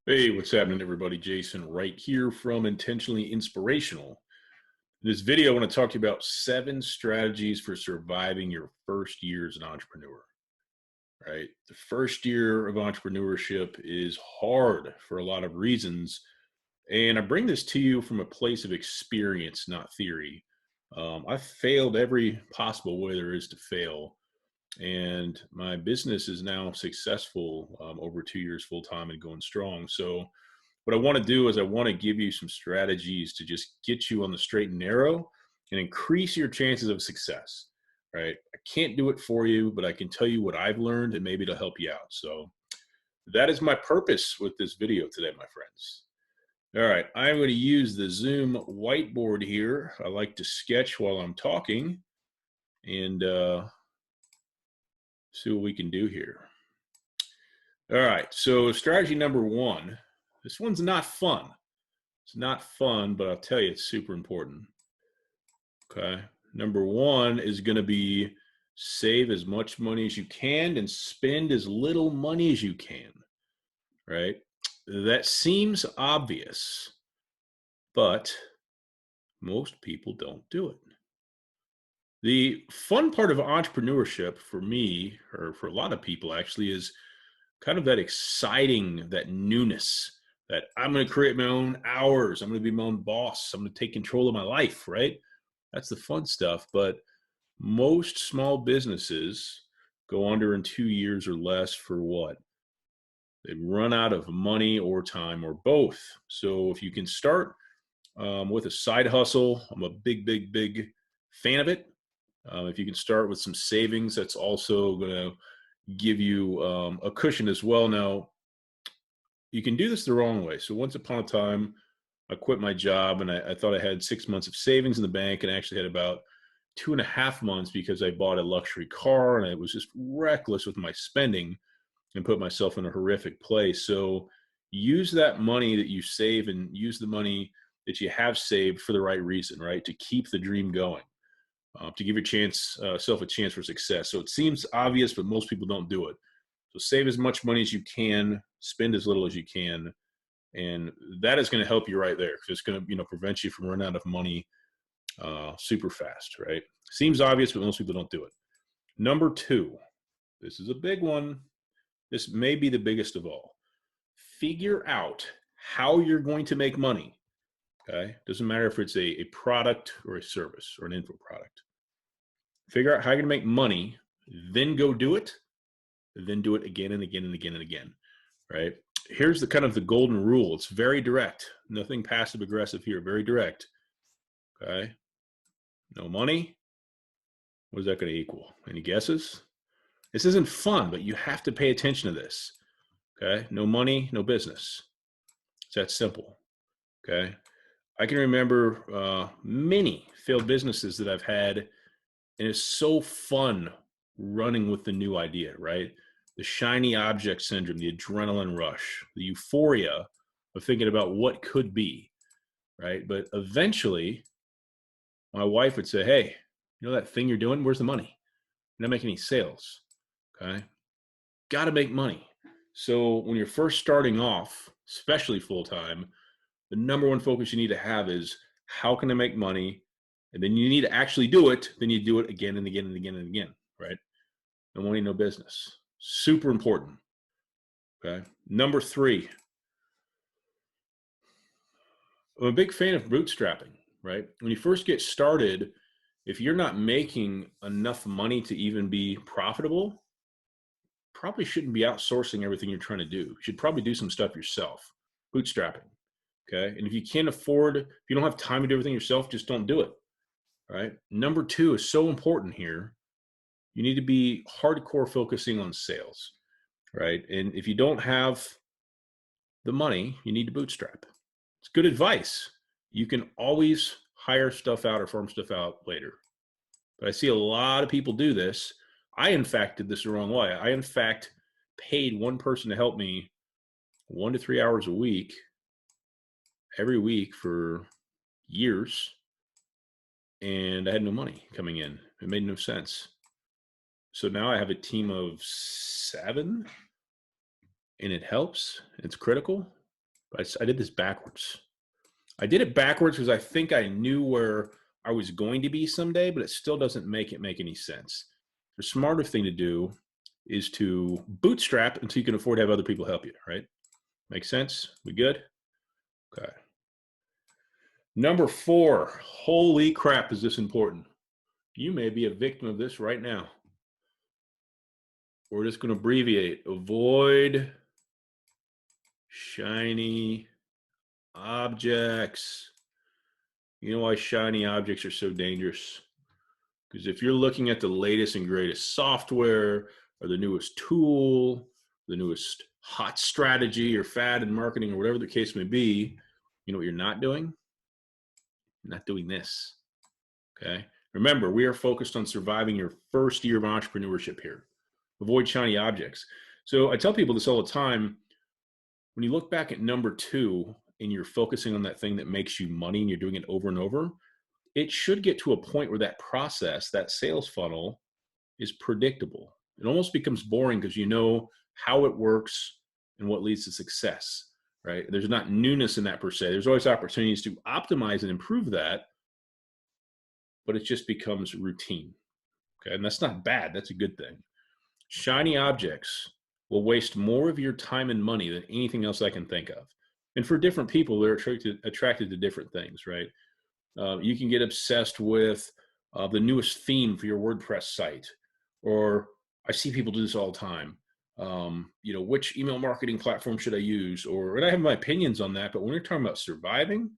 Hey, what's happening, everybody? Jason right here from Intentionally Inspirational. In this video, I want to talk to you about 7 strategies for surviving your first year as an entrepreneur. Right? The first year of entrepreneurship is hard for a lot of reasons. And I bring this to you from a place of experience, not theory. I've failed every possible way there is to fail. And my business is now successful over 2 years full time and going strong. So, what I want to do is I want to give you some strategies to just get you on the straight and narrow and increase your chances of success. Right? I can't do it for you, but I can tell you what I've learned and maybe it'll help you out. So that is my purpose with this video today, my friends. All right, I'm going to use the Zoom whiteboard here. I like to sketch while I'm talking and see what we can do here. All right, so strategy number one. This one's not fun. It's not fun, but I'll tell you, it's super important. Okay. Number one is going to be save as much money as you can and spend as little money as you can. Right. That seems obvious, but most people don't do it. The fun part of entrepreneurship for me, or for a lot of people actually, is kind of that exciting, that newness, that I'm going to create my own hours. I'm going to be my own boss. I'm going to take control of my life, right? That's the fun stuff. But most small businesses go under in 2 years or less for what? They run out of money or time or both. So if you can start with a side hustle, I'm a big, big, big fan of it. If you can start with some savings, that's also going to give you a cushion as well. Now, you can do this the wrong way. So once upon a time, I quit my job and I thought I had 6 months of savings in the bank, and I actually had about 2.5 months because I bought a luxury car and I was just reckless with my spending and put myself in a horrific place. So use that money that you save and use the money that you have saved for the right reason, right? To keep the dream going, to give your self a chance for success. So it seems obvious, but most people don't do it. So save as much money as you can, spend as little as you can, and that is going to help you right there because it's going to prevent you from running out of money super fast, right? Seems obvious, but most people don't do it. Number two, this is a big one. This may be the biggest of all. Figure out how you're going to make money. Okay, doesn't matter if it's a product or a service or an info product. Figure out how you're going to make money, then go do it, then do it again and again and again and again. Right? Here's the kind of the golden rule. It's very direct. Nothing passive aggressive here. Very direct. Okay. No money. What is that going to equal? Any guesses? This isn't fun, but you have to pay attention to this. Okay. No money, no business. It's that simple. Okay. I can remember many failed businesses that I've had, and it's so fun running with the new idea, right? The shiny object syndrome, the adrenaline rush, the euphoria of thinking about what could be, right? But eventually, my wife would say, "Hey, you know that thing you're doing? Where's the money? You're not making any sales." Okay. Got to make money. So when you're first starting off, especially full time, the number one focus you need to have is how can I make money? And then you need to actually do it. Then you do it again and again and again and again, right? No money, no business. Super important. Okay. Number three, I'm a big fan of bootstrapping, right? When you first get started, if you're not making enough money to even be profitable, probably shouldn't be outsourcing everything you're trying to do. You should probably do some stuff yourself. Bootstrapping. Okay. And if you can't afford, if you don't have time to do everything yourself, just don't do it. Right. Number two is so important here. You need to be hardcore focusing on sales. Right. And if you don't have the money, you need to bootstrap. It's good advice. You can always hire stuff out or farm stuff out later. But I see a lot of people do this. I, in fact, did this the wrong way. I, in fact, paid one person to help me 1 to 3 hours a week, every week for years, and I had no money coming in. It made no sense. So now I have a team of 7, and it helps. It's critical, I did this backwards. I did it backwards because I think I knew where I was going to be someday, but it still doesn't make any sense. The smarter thing to do is to bootstrap until you can afford to have other people help you, right? Make sense? We good? Okay. Number 4, holy crap, is this important? You may be a victim of this right now. We're just going to abbreviate. Avoid shiny objects. You know why shiny objects are so dangerous? Because if you're looking at the latest and greatest software or the newest tool, the newest hot strategy or fad in marketing or whatever the case may be, you know what you're not doing? You're not doing this. Okay. Remember, we are focused on surviving your first year of entrepreneurship here. Avoid shiny objects. So I tell people this all the time. When you look back at number 2 and you're focusing on that thing that makes you money and you're doing it over and over, it should get to a point where that process, that sales funnel, is predictable. It almost becomes boring because you know how it works and what leads to success, right? There's not newness in that per se. There's always opportunities to optimize and improve that, but it just becomes routine. Okay, and that's not bad. That's a good thing. Shiny objects will waste more of your time and money than anything else I can think of. And for different people, they're attracted to different things, right? You can get obsessed with the newest theme for your WordPress site, or I see people do this all the time. Which email marketing platform should I use? And I have my opinions on that, but when we're talking about surviving,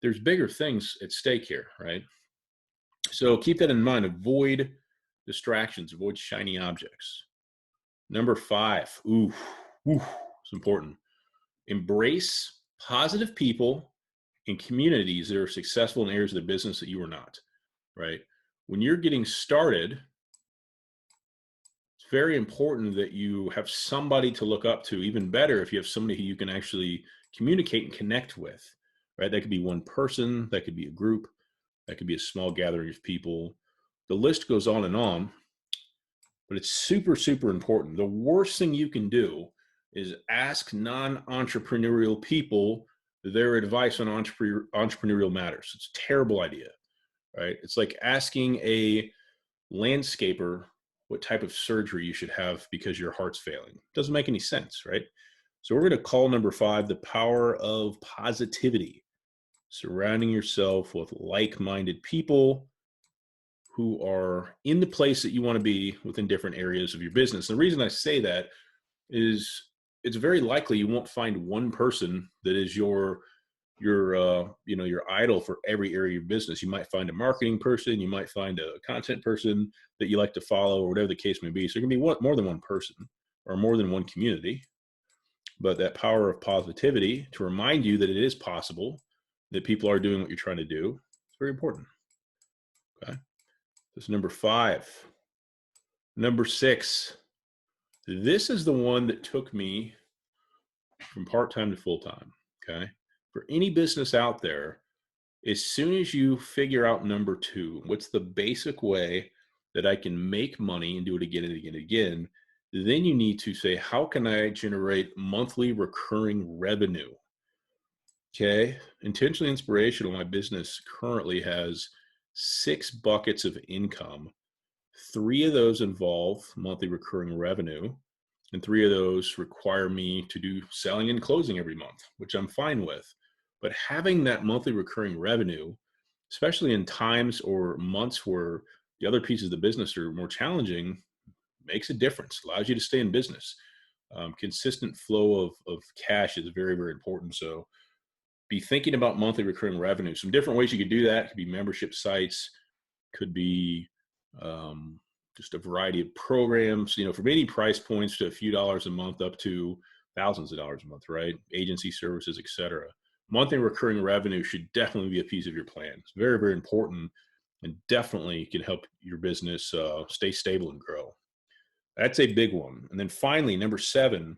there's bigger things at stake here, right? So keep that in mind. Avoid distractions, avoid shiny objects. Number 5, it's important. Embrace positive people and communities that are successful in areas of the business that you are not, right? When you're getting started, it's very important that you have somebody to look up to. Even better if you have somebody who you can actually communicate and connect with, right? That could be one person, that could be a group, that could be a small gathering of people. The list goes on, but it's super, super important. The worst thing you can do is ask non-entrepreneurial people their advice on entrepreneurial matters. It's a terrible idea, right? It's like asking a landscaper what type of surgery you should have because your heart's failing. It doesn't make any sense, right? So we're going to call number 5 the power of positivity. Surrounding yourself with like-minded people who are in the place that you want to be within different areas of your business. The reason I say that is it's very likely you won't find one person that is your idol for every area of your business. You might find a marketing person, you might find a content person that you like to follow, or whatever the case may be. So it can be more than one person or more than one community. But that power of positivity to remind you that it is possible, that people are doing what you're trying to do, is very important. Okay. That's number 5. Number 6. This is the one that took me from part-time to full-time. Okay. For any business out there, as soon as you figure out number 2, what's the basic way that I can make money and do it again and again and again, then you need to say, how can I generate monthly recurring revenue? Okay. Intentionally Inspirational, my business currently has 6 buckets of income. 3 of those involve monthly recurring revenue, and 3 of those require me to do selling and closing every month, which I'm fine with. But having that monthly recurring revenue, especially in times or months where the other pieces of the business are more challenging, makes a difference, allows you to stay in business. Consistent flow of cash is very, very important. So be thinking about monthly recurring revenue. Some different ways you could do that. Could be membership sites, could be just a variety of programs, from any price points to a few dollars a month up to thousands of dollars a month, right? Agency services, etc. Monthly recurring revenue should definitely be a piece of your plan. It's very, very important and definitely can help your business stay stable and grow. That's a big one. And then finally, number 7,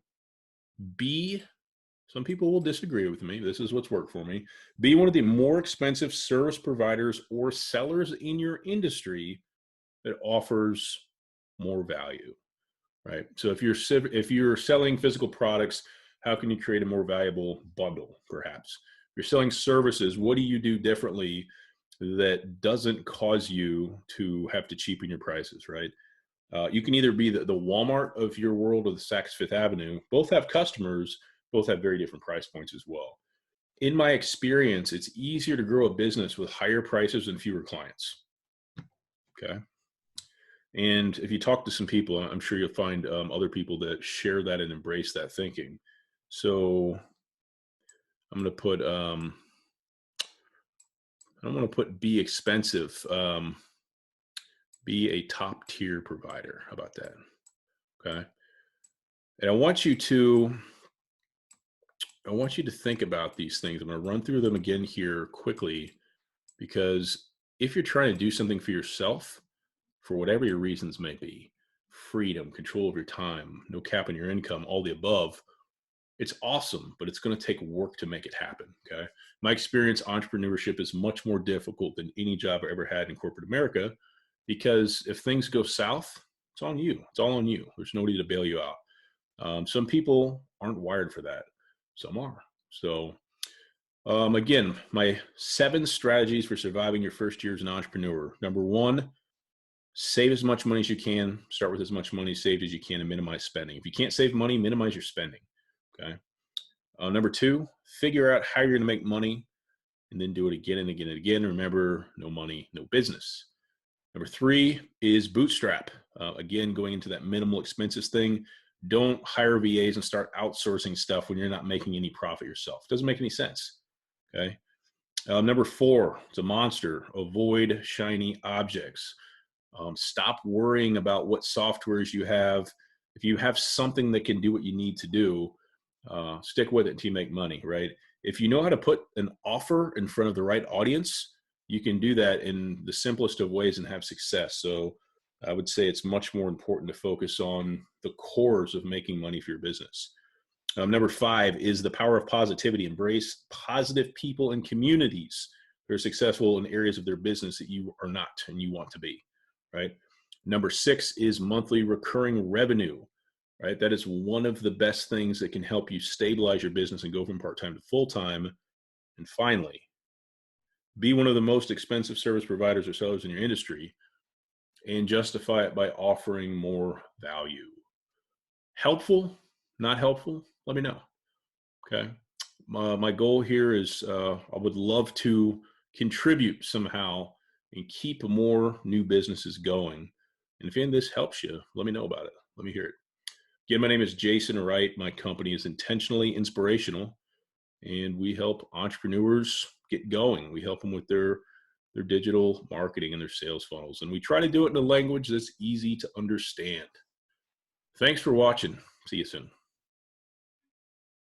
some people will disagree with me. This is what's worked for me. Be one of the more expensive service providers or sellers in your industry that offers more value, right? So if you're selling physical products, How can you create a more valuable bundle, perhaps? If you're selling services, what do you do differently that doesn't cause you to have to cheapen your prices, right? You can either be the Walmart of your world or the Saks Fifth Avenue. Both have customers, both have very different price points as well. In my experience, it's easier to grow a business with higher prices and fewer clients. Okay. And if you talk to some people, I'm sure you'll find other people that share that and embrace that thinking. So I'm going to put, I don't want to put be expensive, be a top tier provider. How about that? Okay. And I want you to think about these things. I'm going to run through them again here quickly, because if you're trying to do something for yourself, for whatever your reasons may be, freedom, control of your time, no cap on your income, all the above, it's awesome, but it's going to take work to make it happen. Okay. My experience, entrepreneurship is much more difficult than any job I ever had in corporate America, because if things go south, it's on you. It's all on you. There's nobody to bail you out. Some people aren't wired for that. Some are. So again, my 7 strategies for surviving your first year as an entrepreneur. Number 1, save as much money as you can. Start with as much money saved as you can and minimize spending. If you can't save money, minimize your spending. Okay. Number 2, figure out how you're going to make money and then do it again and again and again. Remember, no money, no business. Number 3 is bootstrap. Again, going into that minimal expenses thing. Don't hire VAs and start outsourcing stuff when you're not making any profit yourself. It doesn't make any sense. Okay. Number 4, it's a monster. Avoid shiny objects. Stop worrying about what softwares you have. If you have something that can do what you need to do, stick with it until you make money, right? If you know how to put an offer in front of the right audience, you can do that in the simplest of ways and have success. So I would say it's much more important to focus on the cores of making money for your business. Number 5 is the power of positivity. Embrace positive people and communities that are successful in areas of their business that you are not and you want to be, right? Number 6 is monthly recurring revenue, right? That is one of the best things that can help you stabilize your business and go from part-time to full-time. And finally, be one of the most expensive service providers or sellers in your industry and justify it by offering more value. Helpful? Not helpful? Let me know. Okay. My goal here is I would love to contribute somehow and keep more new businesses going. And if any of this helps you, let me know about it. Let me hear it. Again, my name is Jason Wright. My company is Intentionally Inspirational, and we help entrepreneurs get going. We help them with their digital marketing and their sales funnels. And we try to do it in a language that's easy to understand. Thanks for watching. See you soon.